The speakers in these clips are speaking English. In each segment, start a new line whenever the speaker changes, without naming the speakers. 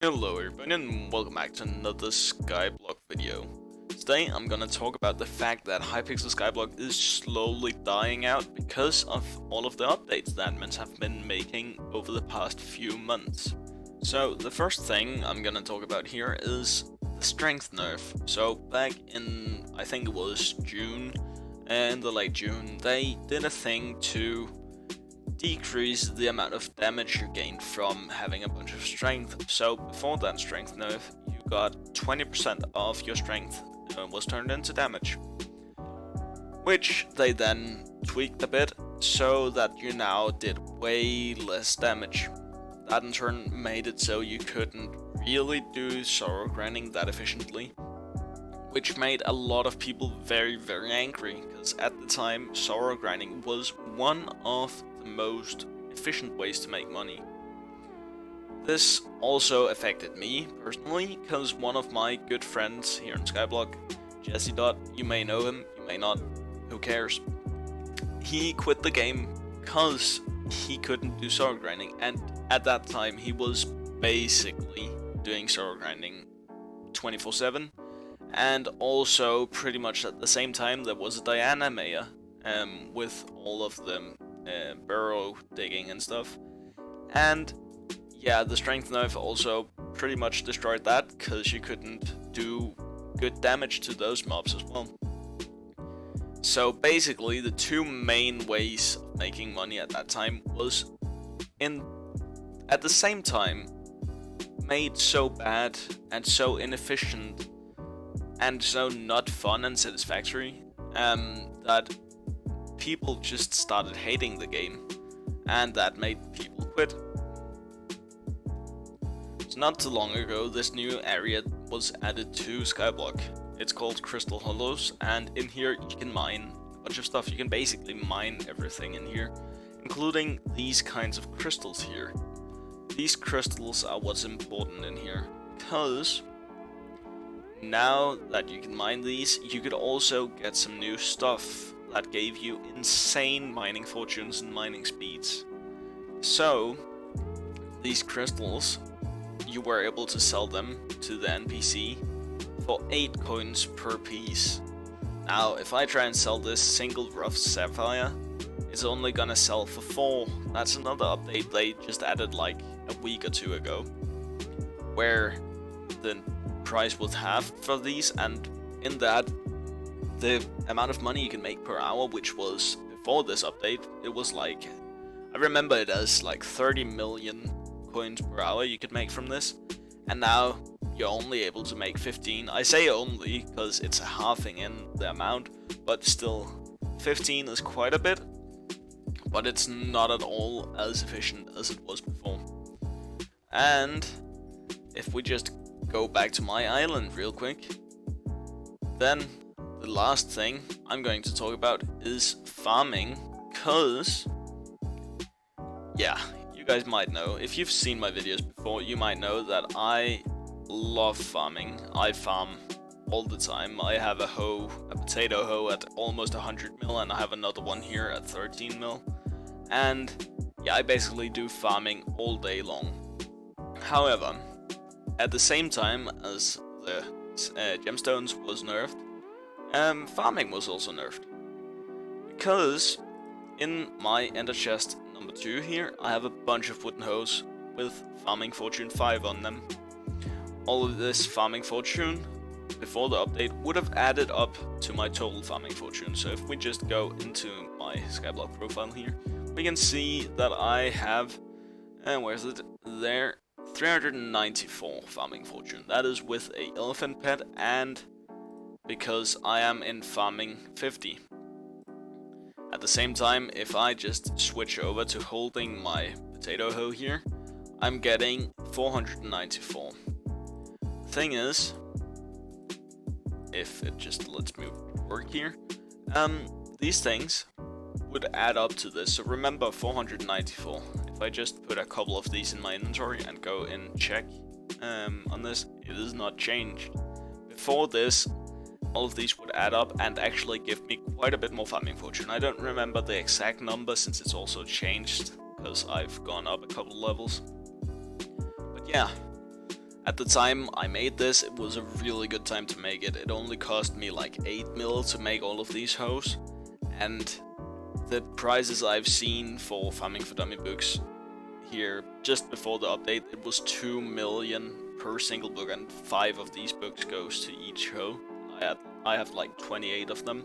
Hello everybody and welcome back to another Skyblock video. Today I'm gonna talk about the fact that Hypixel Skyblock is slowly dying out because of all of the updates that admins have been making over the past few months. So the first thing I'm gonna talk about here is the strength nerf. So back in, I think it was June, in the late June, they did a thing to decrease the amount of damage you gain from having a bunch of strength. So before that strength nerf, you got 20% of your strength was turned into damage, which they then tweaked a bit so that you now did way less damage. That in turn made it so you couldn't really do sorrow grinding that efficiently, which made a lot of people very angry, because at the time sorrow grinding was one of the most efficient ways to make money. This also affected me personally, because one of my good friends here in Skyblock, Jesse Dot, you may know him, you may not, who cares, he quit the game because he couldn't do sorrow grinding, and at that time he was basically doing sorrow grinding 24/7. And also, pretty much at the same time, there was a Diana Maya with all of them burrow digging and stuff. And yeah, the strength nerf also pretty much destroyed that, because you couldn't do good damage to those mobs as well. So basically, the two main ways of making money at that time was at the same time made so bad and so inefficient and so not fun and satisfactory that people just started hating the game, and that made people quit. So not too long ago, this new area was added to Skyblock. It's called Crystal Hollows, and in here you can mine a bunch of stuff. You can basically mine everything in here, including these kinds of crystals here. These crystals are what's important in here, because now that you can mine these, you could also get some new stuff that gave you insane mining fortunes and mining speeds. So, these crystals, you were able to sell them to the NPC for 8 coins per piece. Now, if I try and sell this single rough sapphire, it's only gonna sell for 4. That's another update they just added like a week or two ago, where the price was half for these, and in that, the amount of money you can make per hour, which was before this update, it was like, I remember it as like 30 million coins per hour you could make from this, and now you're only able to make 15. I say only because it's a halving in the amount, but still 15 is quite a bit, but it's not at all as efficient as it was before. And if we just go back to my island real quick, then the last thing I'm going to talk about is farming, because yeah, you guys might know, if you've seen my videos before, you might know that I love farming. I farm all the time. I have a potato hoe at almost 100 mil, and I have another one here at 13 mil, and yeah, I basically do farming all day long. However, at the same time as the gemstones was nerfed, farming was also nerfed. Because in my ender chest number 2 here, I have a bunch of wooden hoes with farming fortune 5 on them. All of this farming fortune before the update would have added up to my total farming fortune. So if we just go into my Skyblock profile here, we can see that I have, where is it? There. 394 farming fortune. That is with a elephant pet, and because I am in farming 50. At the same time, if I just switch over to holding my potato hoe here, I'm getting 494. Thing is, if it just lets me work here, these things would add up to this. So remember, 494. If I just put a couple of these in my inventory and go and check on this, it is not changed. Before this, all of these would add up and actually give me quite a bit more farming fortune. I don't remember the exact number, since it's also changed, because I've gone up a couple levels. But yeah, At the time I made this, it was a really good time to make it. It only cost me like 8 mil to make all of these hoes, and the prices I've seen for Farming for Dummy books here just before the update, it was 2 million per single book, and 5 of these books goes to each hoe. I have like 28 of them.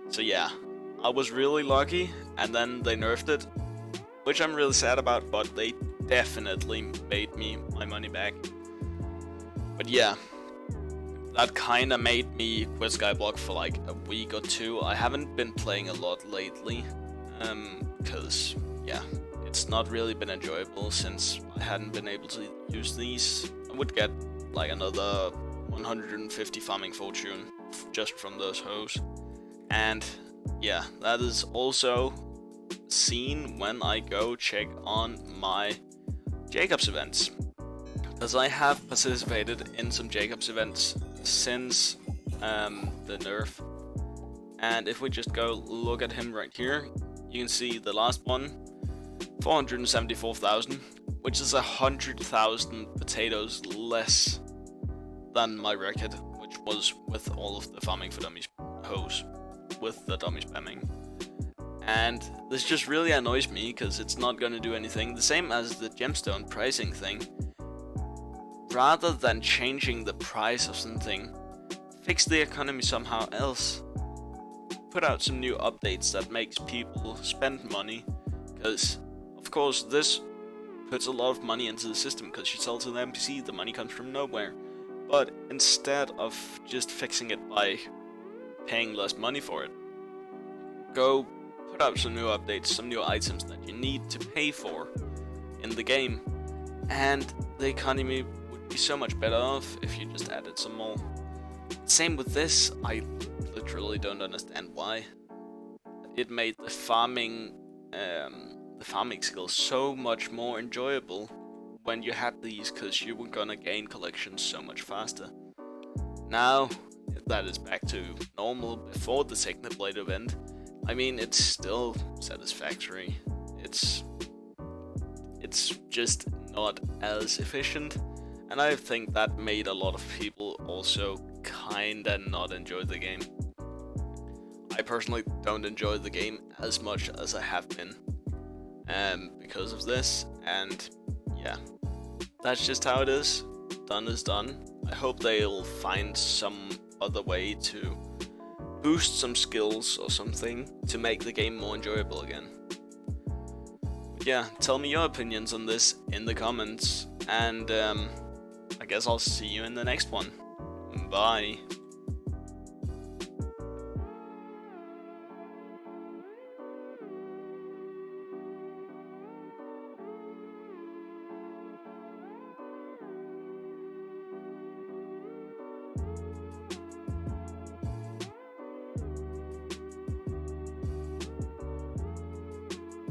So yeah, I was really lucky, and then they nerfed it, which I'm really sad about, but they definitely made me my money back. But yeah, that kinda made me quit Skyblock for like a week or two. I haven't been playing a lot lately, because yeah, it's not really been enjoyable since I hadn't been able to use these. I would get like another 150 farming fortune just from those hoes. And yeah, that is also seen when I go check on my Jacobs events, because I have participated in some Jacobs events since the nerf. And if we just go look at him right here, you can see the last one, 474,000, which is 100,000 potatoes less than my record, which was with all of the Farming for Dummies hoes, with the dummy spamming. And this just really annoys me, because it's not going to do anything. The same as the gemstone pricing thing. Rather than changing the price of something, fix the economy somehow else. Put out some new updates that makes people spend money, because of course this puts a lot of money into the system, because you sell to the NPC, the money comes from nowhere. But instead of just fixing it by paying less money for it, go put out some new updates, some new items that you need to pay for in the game, and the economy would be so much better off if you just added some more. Same with this, I literally don't understand why. It made the farming skills so much more enjoyable when you had these, because you were gonna gain collections so much faster. Now that is back to normal before the Technoblade event, I mean, it's still satisfactory. It's just not as efficient, and I think that made a lot of people also kinda not enjoy the game. I personally don't enjoy the game as much as I have been, because of this, and yeah, that's just how it is. Done is done. I hope they'll find some other way to boost some skills or something to make the game more enjoyable again. But yeah, tell me your opinions on this in the comments, and I guess I'll see you in the next one. Bye.